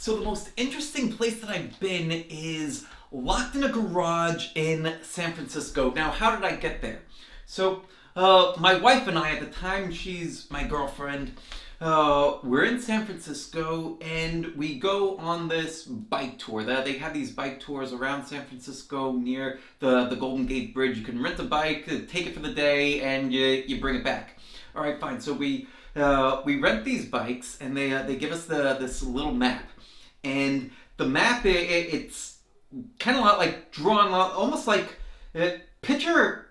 So the most interesting place that I've been is locked in a garage in San Francisco. Now, how did I get there? So, my wife and I, at the time she's my girlfriend, we're in San Francisco and we go on this bike tour. They have these bike tours around San Francisco near the Golden Gate Bridge. You can rent a bike, take it for the day, and you bring it back. All right, fine. So we rent these bikes and they give us this little map. And the map, it's kind of like drawn, almost like picture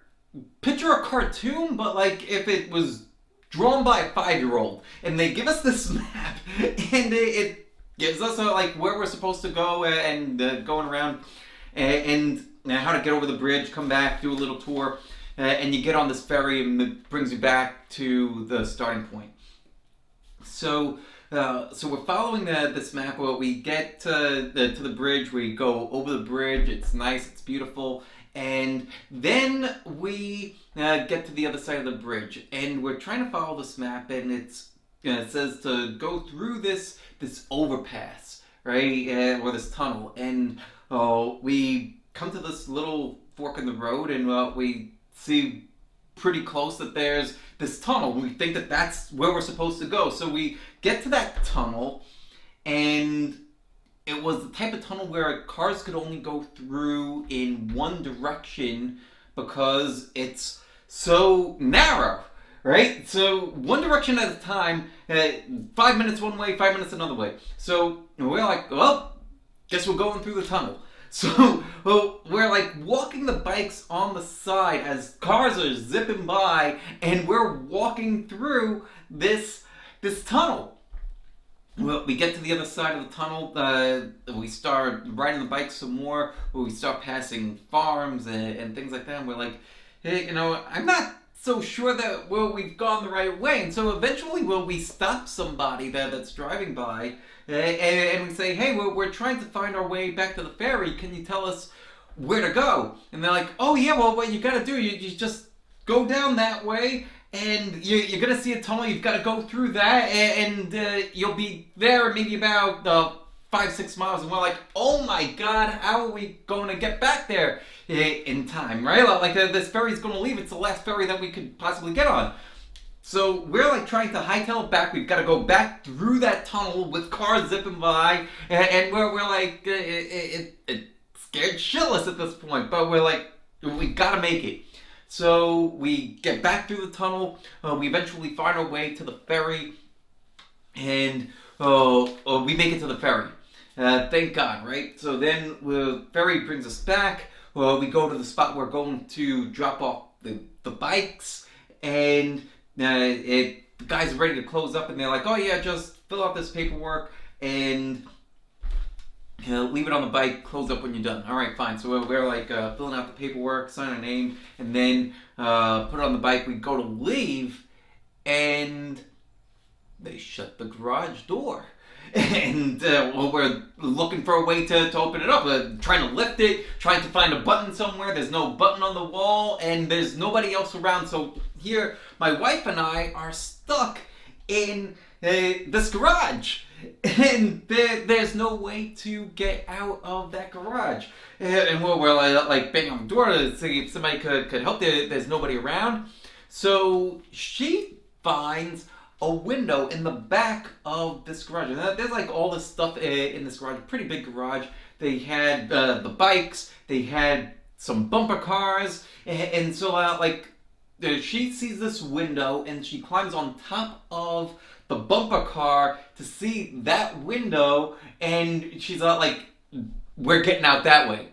a cartoon, but like if it was drawn by a 5-year-old. And they give us this map, and it gives us like where we're supposed to go and going around, and how to get over the bridge, come back, do a little tour, and you get on this ferry, and it brings you back to the starting point. So we're following this map. Well, we get to the bridge. We go over the bridge. It's nice. It's beautiful. And then we get to the other side of the bridge, and we're trying to follow this map. And it says to go through this overpass, right, or this tunnel. And we come to this little fork in the road, and we see pretty close that there's this tunnel. We think that that's where we're supposed to go. So we get to that tunnel, and it was the type of tunnel where cars could only go through in one direction because it's so narrow, right? So one direction at a time, 5 minutes one way, 5 minutes another way. So we're like, well, guess we're going through the tunnel. So we're like walking the bikes on the side as cars are zipping by, and we're walking through this tunnel. Well, we get to the other side of the tunnel. We start riding the bike some more. We start passing farms and things like that. And we're like, hey, I'm not so sure that we've gone the right way. And so eventually, we stop somebody that's driving by, and we say, hey, we're trying to find our way back to the ferry. Can you tell us where to go? And they're like, oh yeah, well, what you got to do, you just go down that way. And you're going to see a tunnel. You've got to go through that, and you'll be there maybe about 5-6 miles. And we're like, oh my God, how are we going to get back there in time, right? Like this ferry's going to leave. It's the last ferry that we could possibly get on. So we're like trying to hightail it back. We've got to go back through that tunnel with cars zipping by, and we're like, it scared shitless at this point. But we're like, we got to make it. So we get back through the tunnel. We eventually find our way to the ferry, and we make it to the ferry. Thank God, right? So then the ferry brings us back. We go to the spot we're going to drop off the bikes, and the guys are ready to close up, and they're like, oh yeah, just fill out this paperwork and leave it on the bike, close up when you're done. All right, fine. So we're like filling out the paperwork, sign our name, and then put it on the bike. We go to leave, and they shut the garage door. And we're looking for a way to open it up. Trying to lift it, trying to find a button somewhere. There's no button on the wall, and there's nobody else around. So here, my wife and I are stuck in this garage. And there's no way to get out of that garage. And we're like banging on the door to see if somebody could help. There's nobody around. So she finds a window in the back of this garage. And there's like all this stuff in this garage, pretty big garage. They had the bikes, they had some bumper cars. And so she sees this window, and she climbs on top of the bumper car to see that window, and she's like, we're getting out that way.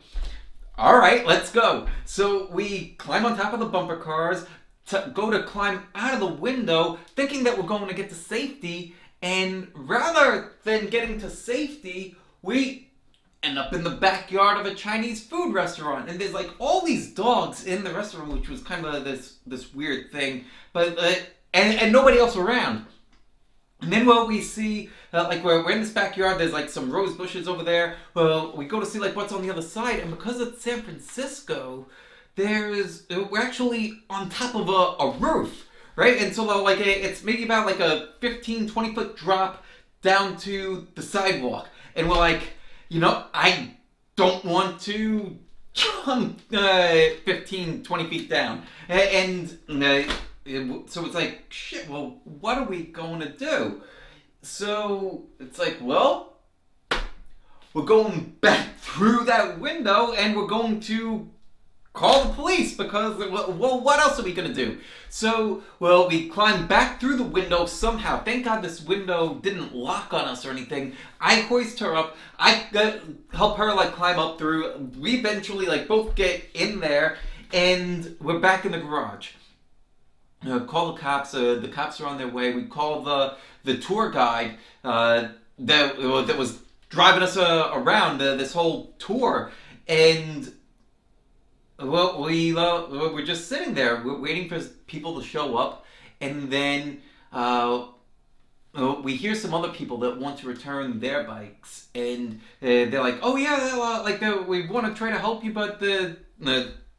All right, let's go. So we climb on top of the bumper cars to go to climb out of the window, thinking that we're going to get to safety, and rather than getting to safety, we end up in the backyard of a Chinese food restaurant, and there's like all these dogs in the restaurant, which was kind of this weird thing, but and nobody else around. And then we see, we're in this backyard, there's like some rose bushes over there. Well, we go to see like what's on the other side, and because it's San Francisco, we're actually on top of a roof, right? And so it's maybe about like a 15-20 foot drop down to the sidewalk, and we're like, I don't want to jump 15, 20 feet down. So it's like, shit, well, what are we going to do? So it's like, well, we're going back through that window and we're going to call the police because, well, what else are we going to do? So, well, we climb back through the window somehow. Thank God this window didn't lock on us or anything. I hoist her up. I help her, climb up through. We eventually, both get in there and we're back in the garage. Call the cops. The cops are on their way. We call the tour guide that was driving us around this whole tour, and well, we're just sitting there. We're waiting for people to show up, and then we hear some other people that want to return their bikes, and they're like, "Oh yeah, we want to try to help you, but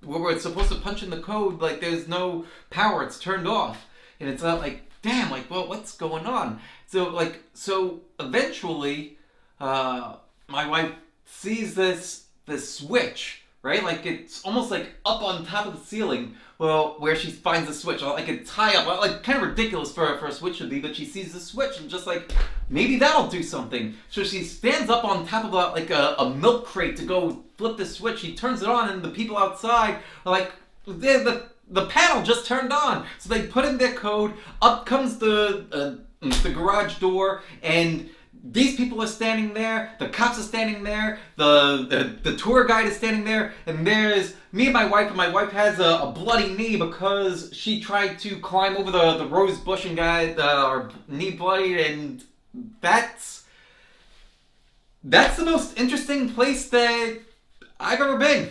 we're supposed to punch in the code. There's no power; it's turned off." And it's not damn, well, what's going on? So eventually, my wife sees this switch, right? It's almost up on top of the ceiling. Well, where she finds the switch, it's high up, kind of ridiculous for a switch to be, but she sees the switch and just maybe that'll do something. So she stands up on top of a milk crate to go flip the switch. She turns it on, and the people outside are like, the panel just turned on. So they put in their code. Up comes the garage door, and these people are standing there. The cops are standing there. The tour guide is standing there, and there's me and my wife. And my wife has a bloody knee because she tried to climb over the rose bush and got her knee bloodied. And that's the most interesting place that I've ever been.